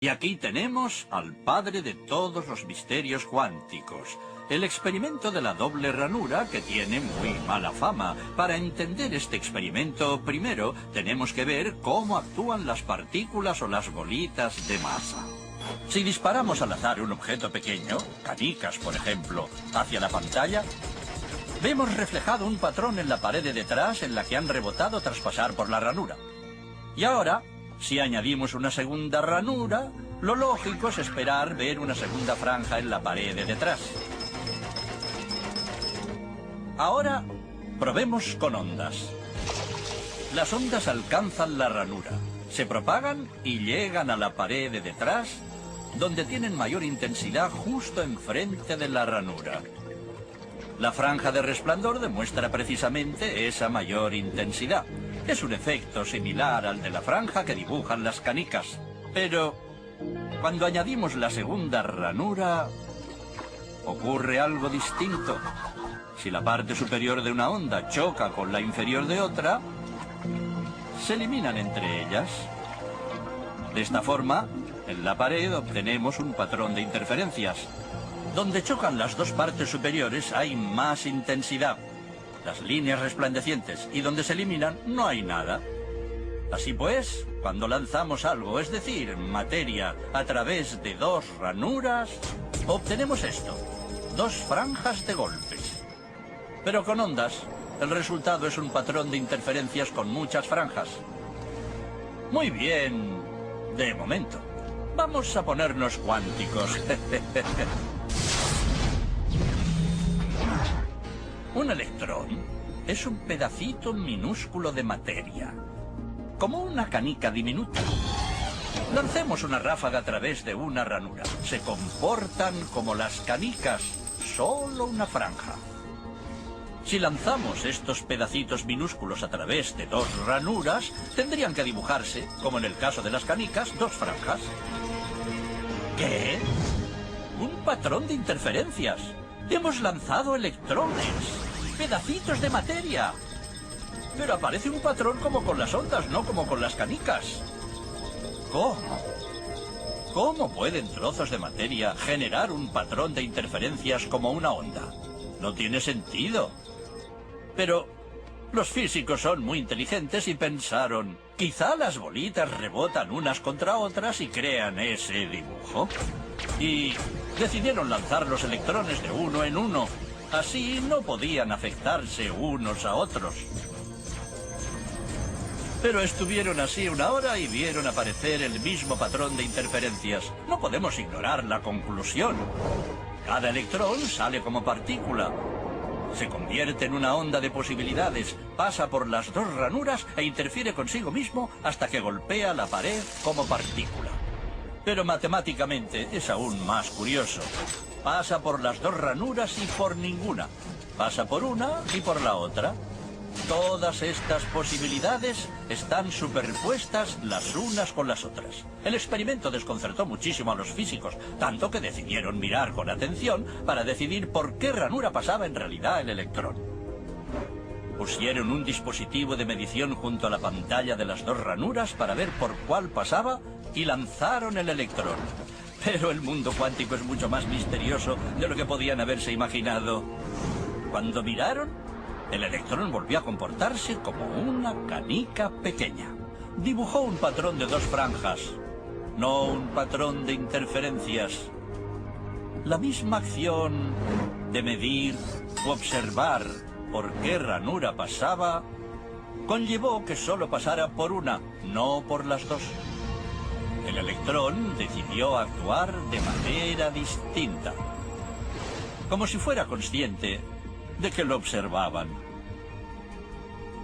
Y aquí tenemos al padre de todos los misterios cuánticos, el experimento de la doble ranura, que tiene muy mala fama. Para entender este experimento, primero tenemos que ver cómo actúan las partículas o las bolitas de masa. Si disparamos al azar un objeto pequeño, canicas por ejemplo, hacia la pantalla, vemos reflejado un patrón en la pared de detrás en la que han rebotado tras pasar por la ranura. Y ahora, si añadimos una segunda ranura, lo lógico es esperar ver una segunda franja en la pared de detrás. Ahora, probemos con ondas. Las ondas alcanzan la ranura, se propagan y llegan a la pared de detrás, donde tienen mayor intensidad justo enfrente de la ranura. La franja de resplandor demuestra precisamente esa mayor intensidad. Es un efecto similar al de la franja que dibujan las canicas. Pero cuando añadimos la segunda ranura, ocurre algo distinto. Si la parte superior de una onda choca con la inferior de otra, se eliminan entre ellas. De esta forma, en la pared obtenemos un patrón de interferencias. Donde chocan las dos partes superiores hay más intensidad, las líneas resplandecientes, y donde se eliminan no hay nada. Así pues, cuando lanzamos algo, es decir, materia, a través de dos ranuras, obtenemos esto, dos franjas de golpes. Pero con ondas, el resultado es un patrón de interferencias con muchas franjas. Muy bien, de momento. Vamos a ponernos cuánticos. Un electrón es un pedacito minúsculo de materia, como una canica diminuta. Lancemos una ráfaga a través de una ranura. Se comportan como las canicas, solo una franja. Si lanzamos estos pedacitos minúsculos a través de dos ranuras, tendrían que dibujarse, como en el caso de las canicas, dos franjas. ¿Qué? Un patrón de interferencias. Hemos lanzado electrones, pedacitos de materia. Pero aparece un patrón como con las ondas, no como con las canicas. ¿Cómo? ¿Cómo pueden trozos de materia generar un patrón de interferencias como una onda? No tiene sentido. Pero los físicos son muy inteligentes y pensaron, quizá las bolitas rebotan unas contra otras y crean ese dibujo. Y decidieron lanzar los electrones de uno en uno. Así no podían afectarse unos a otros. Pero estuvieron así una hora y vieron aparecer el mismo patrón de interferencias. No podemos ignorar la conclusión. Cada electrón sale como partícula. Se convierte en una onda de posibilidades, pasa por las dos ranuras e interfiere consigo mismo hasta que golpea la pared como partícula. Pero matemáticamente es aún más curioso. Pasa por las dos ranuras y por ninguna. Pasa por una y por la otra. Todas estas posibilidades están superpuestas las unas con las otras. El experimento desconcertó muchísimo a los físicos, tanto que decidieron mirar con atención para decidir por qué ranura pasaba en realidad el electrón. Pusieron un dispositivo de medición junto a la pantalla de las dos ranuras para ver por cuál pasaba y lanzaron el electrón. Pero el mundo cuántico es mucho más misterioso de lo que podían haberse imaginado. Cuando miraron, el electrón volvió a comportarse como una canica pequeña. Dibujó un patrón de dos franjas, no un patrón de interferencias. La misma acción de medir u observar por qué ranura pasaba conllevó que solo pasara por una, no por las dos. El electrón decidió actuar de manera distinta, como si fuera consciente de que lo observaban.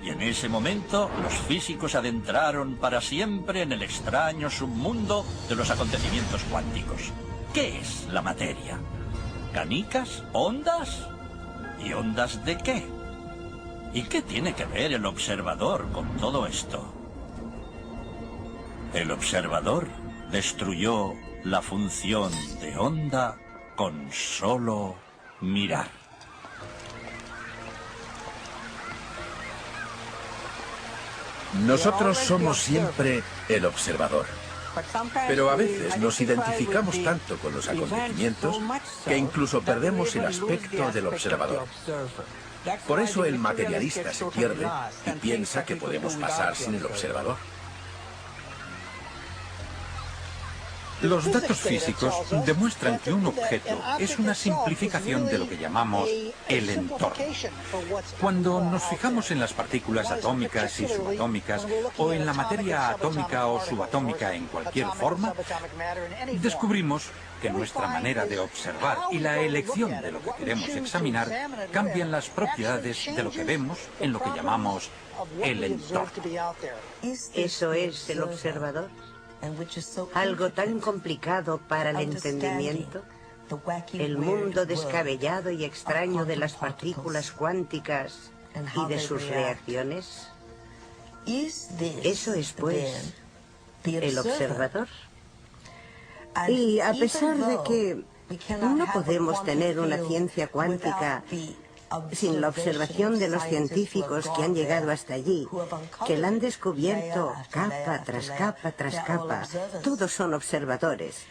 Y en ese momento los físicos adentraron para siempre en el extraño submundo de los acontecimientos cuánticos. ¿Qué es la materia? ¿Canicas? ¿Ondas? ¿Y ondas de qué? ¿Y qué tiene que ver el observador con todo esto? El observador destruyó la función de onda con solo mirar. Nosotros somos siempre el observador. Pero a veces nos identificamos tanto con los acontecimientos que incluso perdemos el aspecto del observador. Por eso el materialista se pierde y piensa que podemos pasar sin el observador. Los datos físicos demuestran que un objeto es una simplificación de lo que llamamos el entorno. Cuando nos fijamos en las partículas atómicas y subatómicas, o en la materia atómica o subatómica en cualquier forma, descubrimos que nuestra manera de observar y la elección de lo que queremos examinar cambian las propiedades de lo que vemos en lo que llamamos el entorno. Eso es el observador. Algo tan complicado para el entendimiento, el mundo descabellado y extraño de las partículas cuánticas y de sus reacciones. Eso es, pues, el observador. Y a pesar de que no podemos tener una ciencia cuántica sin la observación de los científicos que han llegado hasta allí, que la han descubierto capa tras capa tras capa, todos son observadores.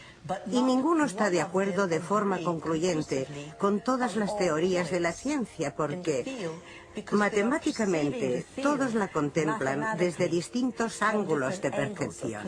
Y ninguno está de acuerdo de forma concluyente con todas las teorías de la ciencia, porque matemáticamente todos la contemplan desde distintos ángulos de percepción.